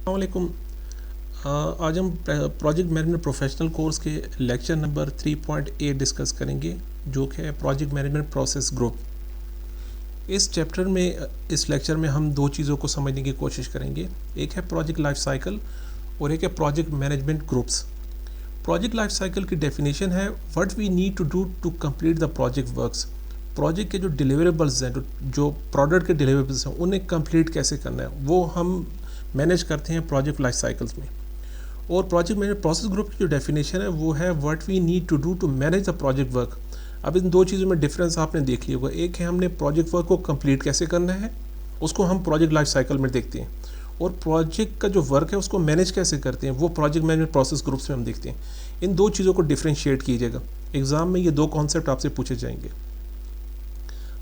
अस्सलामुअलैकुम। आज हम प्रोजेक्ट मैनेजमेंट प्रोफेशनल कोर्स के लेक्चर नंबर 3.8 डिस्कस करेंगे, जो कि है प्रोजेक्ट मैनेजमेंट प्रोसेस ग्रुप। इस चैप्टर में इस लेक्चर में हम दो चीज़ों को समझने की कोशिश करेंगे। एक है प्रोजेक्ट लाइफ साइकिल और एक है project management groups. Project life cycle की डेफिनेशन है what we need to do to complete the project works. Project के जो डिलीवरेबल्स हैं, जो प्रोडक्ट के डिलीवरेबल्स हैं, उन्हें कंप्लीट कैसे करना है, वो हम मैनेज करते हैं प्रोजेक्ट लाइफ साइकिल्स में। और प्रोजेक्ट मैनेजमेंट प्रोसेस ग्रुप की जो डेफिनेशन है वो है what we need to do to manage the project work. अब इन दो चीज़ों में डिफरेंस आपने देख लिया होगा। एक है हमने प्रोजेक्ट वर्क को कंप्लीट कैसे करना है, उसको हम प्रोजेक्ट लाइफ साइकिल में देखते हैं, और प्रोजेक्ट का जो वर्क है उसको मैनेज कैसे करते हैं वो प्रोजेक्ट मैनेजमेंट प्रोसेस ग्रुप्स में हम देखते हैं। इन दो चीज़ों को डिफ्रेंशिएट कीजिएगा, एग्जाम में ये दो कॉन्सेप्ट आपसे पूछे जाएंगे।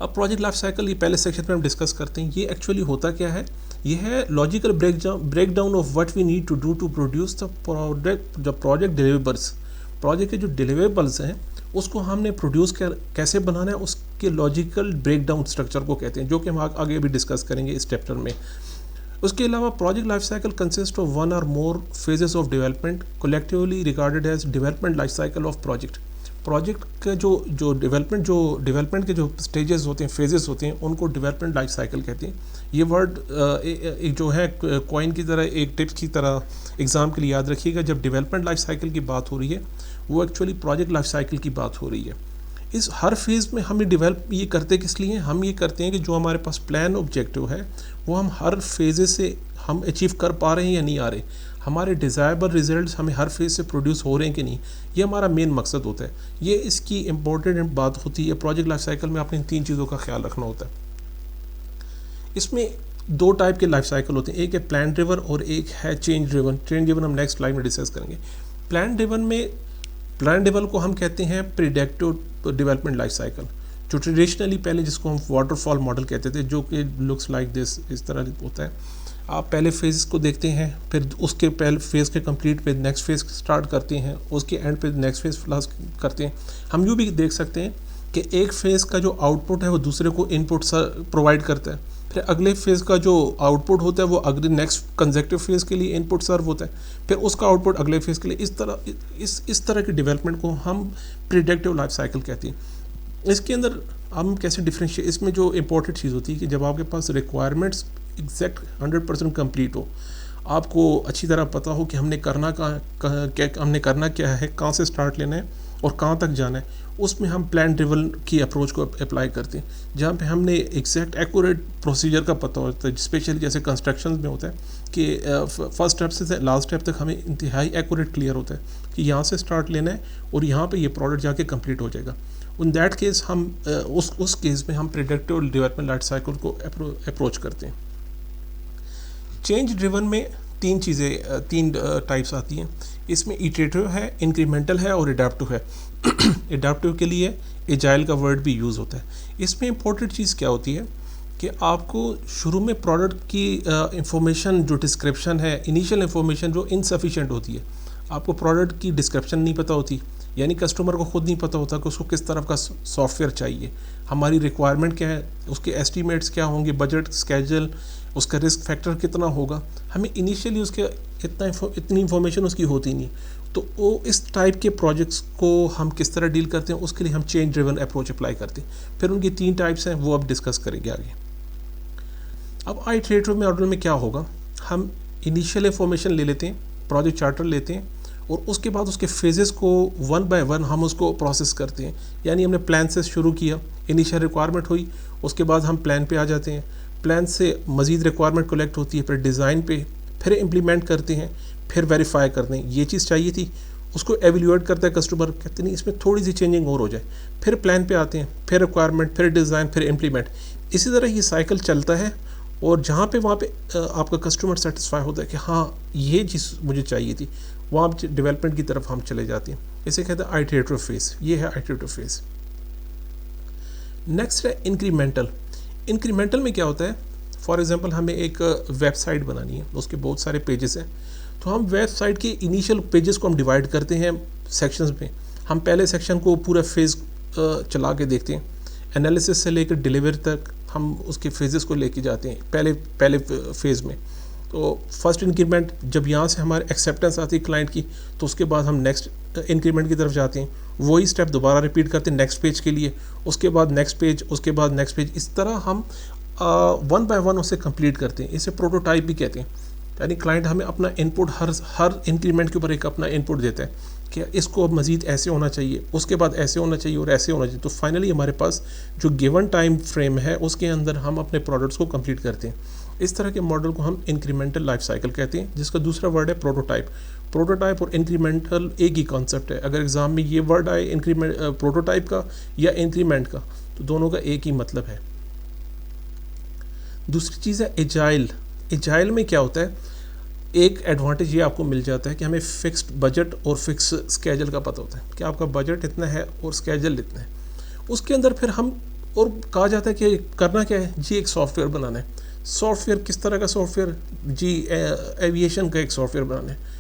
अब प्रोजेक्ट लाइफ साइकिल ये पहले सेक्शन में हम डिस्कस करते हैं। ये एक्चुअली होता क्या है, ये है logical breakdown of what we need to do to produce the project deliverables. Project के जो डिलीवरेबल्स हैं उसको हमने प्रोड्यूस कैसे बनाना है, उसके लॉजिकल ब्रेकडाउन स्ट्रक्चर को कहते हैं, जो कि हम आगे भी डिस्कस करेंगे इस चैप्टर में। उसके अलावा project life cycle consist of one or more phases of development collectively regarded as development life cycle of project. Project के जो डेवलपमेंट के जो स्टेजेस होते हैं, फेजेस होते हैं, उनको डेवलपमेंट लाइफ साइकिल कहते हैं। ये वर्ड एक जो है कॉइन की तरह, एक टिप्स की तरह एग्जाम के लिए याद रखिएगा। जब डेवलपमेंट लाइफ साइकिल की बात हो रही है वो एक्चुअली प्रोजेक्ट लाइफ साइकिल की बात हो रही है। इस हर फेज़ में हम ये करते किस लिए हैं, हम ये करते हैं कि जो हमारे पास प्लान ऑब्जेक्टिव है वो हम हर फेजेस से हम अचीव कर पा रहे हैं या नहीं आ रहे, हमारे डिज़ायरेबल रिजल्ट्स हमें हर फेज़ से प्रोड्यूस हो रहे हैं कि नहीं, ये हमारा मेन मकसद होता है। ये इसकी इम्पोर्टेंट बात होती है। प्रोजेक्ट लाइफ साइकिल में आपने इन तीन चीज़ों का ख्याल रखना होता है। इसमें दो टाइप के लाइफ साइकिल होते हैं, एक है प्लान ड्रिवन और एक है चेंज ड्रिवन। चेंज ड्रिवन हम नेक्स्ट स्लाइड में डिस्कस करेंगे। प्लान ड्रिवन को हम कहते हैं प्रिडिक्टिव डेवलपमेंट लाइफ साइकिल, जो ट्रेडिशनली पहले जिसको हम वाटरफॉल मॉडल कहते थे, जो कि लुक्स लाइक दिस, इस तरह होता है। आप पहले फेज़ को देखते हैं, फिर उसके पहले फेज़ के कंप्लीट पे नेक्स्ट फेज़ स्टार्ट करते हैं, उसके एंड पे नेक्स्ट फेज़ प्लस करते हैं। हम यूँ भी देख सकते हैं कि एक फेज़ का जो आउटपुट है वो दूसरे को इनपुट प्रोवाइड करता है, फिर अगले फेज़ का जो आउटपुट होता है वो अगले नेक्स्ट कंसेक्टिव फेज़ के लिए इनपुट सर्व होता है, फिर उसका आउटपुट अगले फेज़ के लिए। इस तरह के डेवलपमेंट को हम प्रिडिक्टिव लाइफ साइकिल कहते हैं। इसके अंदर हम कैसे डिफरेंशिएट, इसमें जो इम्पोर्टेंट चीज़ होती है कि जब आपके पास रिक्वायरमेंट्स एग्जैक्ट 100% कंप्लीट हो, आपको अच्छी तरह पता हो कि हमने करना क्या है, कहाँ से स्टार्ट लेना है और कहाँ तक जाना है, उसमें हम प्लान ड्रिवन की अप्रोच को अप्लाई करते हैं, जहाँ पे हमने एग्जैक्ट एक्यूरेट प्रोसीजर का पता होता है। स्पेशली जैसे कंस्ट्रक्शन में होता है कि फर्स्ट स्टेप से लास्ट स्टेप तक हमें इंतहाई एक्यूरेट क्लियर होता है कि यहाँ से स्टार्ट लेना है और यहाँ पे ये प्रोडक्ट जाके कंप्लीट हो जाएगा। इन दैट केस हम उस केस में हम प्रिडिक्टिव डेवलपमेंट लाइफ साइकिल को अप्रोच करते हैं। चेंज ड्रिवन में तीन टाइप्स आती हैं। इसमें इटरेटिव है, इंक्रीमेंटल है और एडाप्टिव है। एडाप्टिव के लिए एजाइल का वर्ड भी यूज़ होता है। इसमें इंपॉर्टेंट चीज़ क्या होती है कि आपको शुरू में प्रोडक्ट की इंफॉर्मेशन, जो डिस्क्रिप्शन है, इनिशियल इंफॉर्मेशन जो इनसफिशिएंट होती है, आपको प्रोडक्ट की डिस्क्रिप्शन नहीं पता होती, यानी कस्टमर को खुद नहीं पता होता कि उसको किस तरह का सॉफ्टवेयर चाहिए, हमारी रिक्वायरमेंट क्या है, उसके एस्टीमेट्स क्या होंगे, बजट, स्केजूल, उसका रिस्क फैक्टर कितना होगा, हमें इनिशियली उसके इतनी इन्फॉर्मेशन उसकी होती नहीं। तो वो इस टाइप के प्रोजेक्ट्स को हम किस तरह डील करते हैं, उसके लिए हम चेंज ड्रिवन अप्रोच अप्लाई करते हैं। फिर उनकी 3 टाइप्स हैं, वो अब डिस्कस करेंगे आगे। अब इटरेटिव मॉडल में क्या होगा, हम इनिशियल इन्फॉर्मेशन ले लेते हैं, प्रोजेक्ट चार्टर लेते हैं और उसके बाद उसके फेजेस को 1 बाय 1 हम उसको प्रोसेस करते हैं। यानी हमने प्लान से शुरू किया, इनिशियल रिक्वायरमेंट हुई, उसके बाद हम प्लान पे आ जाते हैं, प्लान से मज़ीद रिक्वायरमेंट कलेक्ट होती है, फिर डिज़ाइन पे, फिर इम्प्लीमेंट करते हैं, फिर वेरीफाई करते हैं ये चीज़ चाहिए थी, उसको एवेल्यूएट करता है कस्टमर, कहते नहीं इसमें थोड़ी सी चेंजिंग और हो जाए, फिर प्लान पे आते हैं, फिर रिक्वायरमेंट, फिर डिज़ाइन, फिर इम्प्लीमेंट। इसी तरह ये साइकिल चलता है और जहाँ पे वहाँ पे आपका कस्टमर सेटिस्फाई होता है कि हाँ ये चीज़ मुझे चाहिए थी, वहाँ डेवलपमेंट की तरफ हम चले जाते हैं। इसे कहते हैं आइटरेटिव फेज़। ये है आइटरेटिव फेज़। नेक्स्ट है इंक्रीमेंटल। इंक्रीमेंटल में क्या होता है, फॉर एग्जांपल हमें एक वेबसाइट बनानी है, उसके बहुत सारे पेजेस हैं, तो हम वेबसाइट के इनिशियल पेजेस को हम डिवाइड करते हैं सेक्शंस में। हम पहले सेक्शन को पूरा फेज़ चला के देखते हैं, एनालिसिस से लेकर डिलीवरी तक हम उसके फेजेस को लेके जाते हैं पहले फेज़ में। तो फर्स्ट इंक्रीमेंट जब यहाँ से हमारे एक्सेप्टेंस आती है क्लाइंट की, तो उसके बाद हम नेक्स्ट इंक्रीमेंट की तरफ जाते हैं, वही स्टेप दोबारा रिपीट करते हैं नेक्स्ट पेज के लिए, उसके बाद नेक्स्ट पेज, उसके बाद नेक्स्ट पेज, इस तरह हम वन बाय वन उसे कंप्लीट करते हैं। इसे प्रोटोटाइप भी कहते हैं। यानी क्लाइंट हमें अपना इनपुट हर इंक्रीमेंट के ऊपर एक अपना इनपुट देता है कि इसको अब मज़ीद ऐसे होना चाहिए, उसके बाद ऐसे होना चाहिए और ऐसे होना चाहिए। तो फाइनली हमारे पास जो गिवन टाइम फ्रेम है उसके अंदर हम अपने प्रोडक्ट्स को कंप्लीट करते हैं। इस तरह के मॉडल को हम इंक्रीमेंटल लाइफ साइकिल कहते हैं, जिसका दूसरा वर्ड है प्रोटोटाइप। प्रोटोटाइप और इंक्रीमेंटल एक ही कॉन्सेप्ट है। अगर एग्जाम में ये वर्ड आए इंक्रीमेंट प्रोटोटाइप का या इंक्रीमेंट का, तो दोनों का एक ही मतलब है। दूसरी चीज़ है एजाइल। एजाइल में क्या होता है, एक एडवांटेज ये आपको मिल जाता है कि हमें फिक्स्ड बजट और फिक्स स्केजल का पता होता है कि आपका बजट इतना है और स्केजल इतना है। उसके अंदर फिर हम और कहा जाता है कि करना क्या है जी, एक सॉफ्टवेयर बनाना है। सॉफ्टवेयर किस तरह का सॉफ्टवेयर जी, एविएशन का एक सॉफ्टवेयर बनाना है।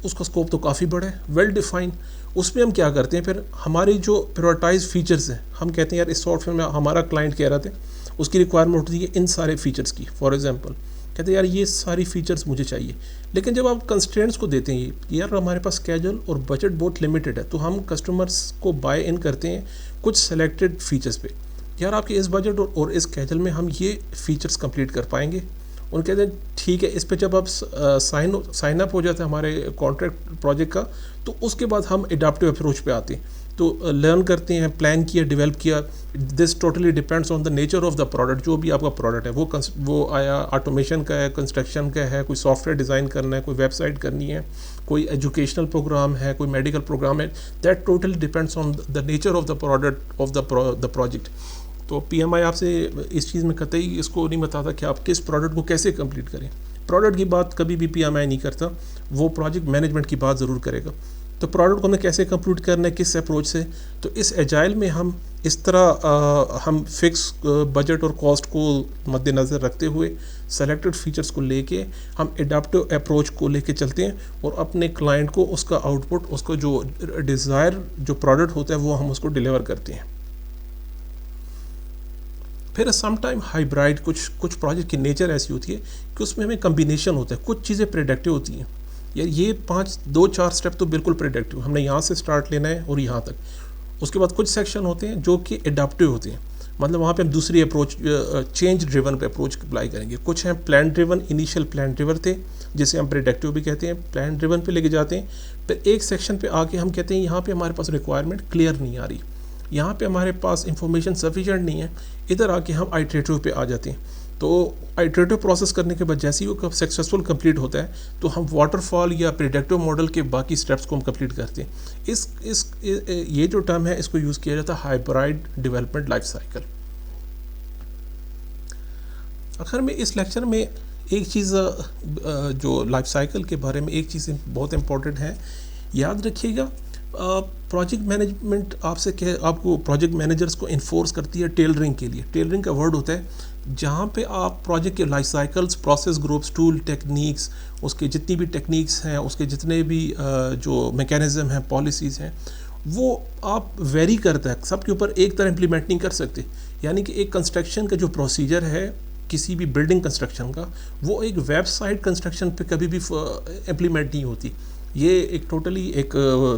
उसका स्कोप तो काफ़ी बड़ा है, वेल डिफाइंड। उसमें हम क्या करते हैं, फिर हमारी जो प्रायोरिटाइज फीचर्स हैं, हम कहते हैं यार इस सॉफ्टवेयर में हमारा क्लाइंट कह रहा था उसकी रिक्वायरमेंट होती है इन सारे फीचर्स की। फॉर एग्जांपल कहते हैं यार ये सारी फीचर्स मुझे चाहिए, लेकिन जब आप कंस्ट्रेंट्स को देते हैं यार हमारे पास स्केड्यूल और बजट बहुत लिमिटेड है, तो हम कस्टमर्स को बाय इन करते हैं कुछ सेलेक्टेड फीचर्स पे। यार आपके इस बजट और इस स्केड्यूल में हम ये फीचर्स कंप्लीट कर पाएंगे। उन कहते हैं ठीक है। इस पे जब आप साइन अप हो जाते हैं हमारे कॉन्ट्रैक्ट प्रोजेक्ट का, तो उसके बाद हम एडाप्टिव अप्रोच पे आते हैं, तो लर्न करते हैं, प्लान किया, डेवलप किया। This totally depends on the nature of the product. जो भी आपका प्रोडक्ट है वो आया ऑटोमेशन का है, कंस्ट्रक्शन का है, कोई सॉफ्टवेयर डिज़ाइन करना है, कोई वेबसाइट करनी है, कोई एजुकेशनल प्रोग्राम है, कोई मेडिकल प्रोग्राम है। That totally depends on the nature of the product of the project. तो PMI आपसे इस चीज़ में कतई इसको नहीं बताता कि आप किस प्रोडक्ट को कैसे कंप्लीट करें। प्रोडक्ट की बात कभी भी PMI नहीं करता, वो प्रोजेक्ट मैनेजमेंट की बात ज़रूर करेगा। तो प्रोडक्ट को हमें कैसे कंप्लीट करना है, किस अप्रोच से, तो इस एजाइल में हम इस तरह हम फिक्स बजट और कॉस्ट को मद्देनज़र रखते हुए सेलेक्टेड फीचर्स को लेके हम एडाप्टिव अप्रोच को लेके चलते हैं और अपने क्लाइंट को उसका आउटपुट, उसको जो डिज़ायर जो प्रोडक्ट होता है वो हम उसको डिलीवर करते हैं। फिर समटाइम हाइब्राइड, कुछ प्रोजेक्ट की नेचर ऐसी होती है कि उसमें हमें कम्बिनेशन होता है, कुछ चीज़ें प्रेडिक्टिव होती हैं। यार ये 2-4 स्टेप तो बिल्कुल प्रेडिक्टिव, हमने यहाँ से स्टार्ट लेना है और यहाँ तक। उसके बाद कुछ सेक्शन होते हैं जो कि एडाप्टिव होते हैं, मतलब वहाँ पे हम दूसरी अप्रोच चेंज ड्रिवन पे अप्रोच अप्लाई करेंगे। कुछ हैं plan driven, initial plan driven थे जिसे हम प्रेडिक्टिव भी कहते हैं, प्लान ड्रिवन पे लेके जाते हैं। फिर एक सेक्शन पे आके हम कहते हैं यहाँ पे हमारे पास रिक्वायरमेंट क्लियर नहीं आ रही, यहाँ पे हमारे पास इंफॉर्मेशन सफिशिएंट नहीं है, इधर आके हम आइटरेटिव पे आ जाते हैं। तो आइटरेटिव प्रोसेस करने के बाद जैसे ही वो सक्सेसफुल कंप्लीट होता है, तो हम वाटरफॉल या प्रेडिक्टिव मॉडल के बाकी स्टेप्स को हम कंप्लीट करते हैं। ये जो टर्म है इसको यूज़ किया जाता है हाइब्राइड डेवलपमेंट लाइफ साइकिल। आखिर में इस लेक्चर में एक चीज़ जो लाइफ साइकिल के बारे में एक चीज़ बहुत इंपॉर्टेंट है, याद रखिएगा। प्रोजेक्ट मैनेजमेंट आपको प्रोजेक्ट मैनेजर्स को इन्फोर्स करती है टेलरिंग के लिए। टेलरिंग का वर्ड होता है जहाँ पे आप प्रोजेक्ट के life cycles, process groups, tool, techniques, उसके जितनी भी टेक्निक्स हैं, उसके जितने भी जो मैकेनिज़्म हैं, पॉलिसीज़ हैं, वो आप वेरी करता है, सबके ऊपर एक तरह इम्प्लीमेंट नहीं कर सकते। यानी कि एक कंस्ट्रक्शन का जो प्रोसीजर है किसी भी बिल्डिंग कंस्ट्रक्शन का, वो एक वेबसाइट कंस्ट्रक्शन पे कभी भी इम्प्लीमेंट नहीं होती। ये एक टोटली एक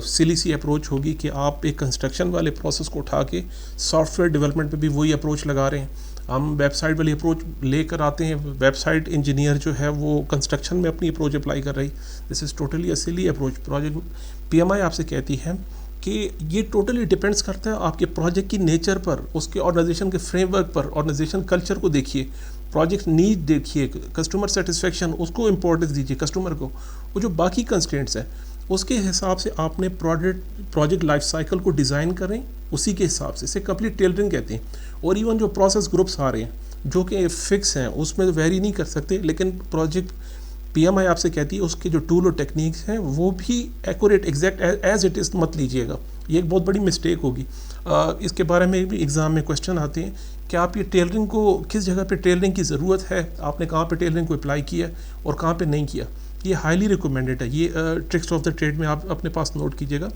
सिली सी अप्रोच होगी कि आप एक कंस्ट्रक्शन वाले प्रोसेस को उठा के सॉफ्टवेयर डेवलपमेंट पे भी वही अप्रोच लगा रहे हैं। हम वेबसाइट वाली अप्रोच लेकर आते हैं, वेबसाइट इंजीनियर जो है वो कंस्ट्रक्शन में अपनी अप्रोच अप्लाई कर रही। This is totally a silly approach. Project PMI आपसे कहती है कि ये टोटली डिपेंड्स करता है आपके प्रोजेक्ट की नेचर पर, उसके ऑर्गेनाइजेशन के फ्रेमवर्क पर। ऑर्गेनाइजेशन कल्चर को देखिए, प्रोजेक्ट नीड देखिए, कस्टमर सेटिस्फेक्शन उसको इम्पोर्टेंस दीजिए कस्टमर को, वो जो बाकी कंस्ट्रेंट्स हैं उसके हिसाब से आपने प्रोजेक्ट लाइफ साइकिल को डिज़ाइन करें, उसी के हिसाब से। इसे कंप्लीट टेलरिंग कहते हैं। और इवन जो प्रोसेस ग्रुप्स आ रहे हैं जो कि फिक्स हैं, उसमें तो वेरी नहीं कर सकते, लेकिन प्रोजेक्ट PMI आपसे कहती है उसके जो टूल और टेक्निक्स हैं वो भी accurate exact as it is मत लीजिएगा, ये एक बहुत बड़ी मिस्टेक होगी। इसके बारे में भी एग्ज़ाम में क्वेश्चन आते हैं कि आप ये टेलरिंग को किस जगह पे टेलरिंग की ज़रूरत है, आपने कहाँ पे टेलरिंग को अप्लाई किया और कहाँ पे नहीं किया। ये हाईली रिकमेंडेड है। ये ट्रिक्स ऑफ द ट्रेड में आप अपने पास नोट कीजिएगा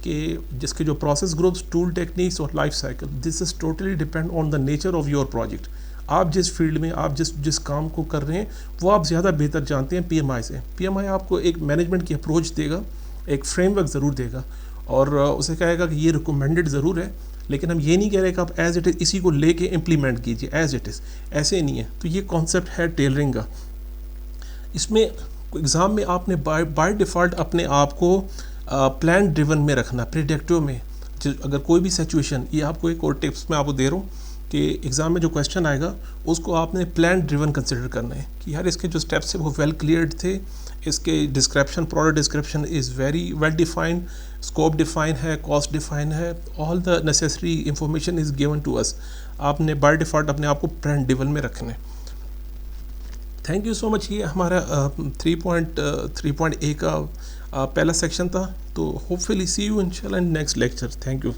कि जिसके जो प्रोसेस ग्रुप्स, टूल, टेक्निक्स और life cycle, this is totally depend on the nature of your project. आप जिस फील्ड में आप जिस काम को कर रहे हैं वो आप ज़्यादा बेहतर जानते हैं पीएमआई से। पीएमआई आपको एक मैनेजमेंट की अप्रोच देगा, एक फ्रेमवर्क ज़रूर देगा और उसे कहेगा कि ये रिकमेंडेड ज़रूर है, लेकिन हम ये नहीं कह रहे कि आप एज़ इट इज़ इसी को लेके इम्प्लीमेंट कीजिए एज़ इट इज़, ऐसे नहीं है। तो ये कॉन्सेप्ट है टेलरिंग का। इसमें एग्ज़ाम में आपने बाय डिफ़ॉल्ट अपने आप को प्लान ड्रिवन में रखना, प्रिडिक्टिव में। अगर कोई भी सिचुएशन, ये आपको एक और टिप्स मैं आपको दे रहा हूँ कि एग्ज़ाम में जो क्वेश्चन आएगा उसको आपने प्लान ड्रिवन कंसिडर करना है कि यार इसके जो स्टेप्स है वो वेल क्लियर्ड थे, इसके description, product description is very well defined, scope define है, कॉस्ट डिफाइन है, all the necessary information is given to us. आपने बाय डिफ़ॉल्ट अपने आप को प्लान ड्रिवन में रखना है। Thank you so much. ये हमारा 3.3.A का पहला सेक्शन था। तो होपफुली सी यू इंशाल्लाह in next lecture. Thank you.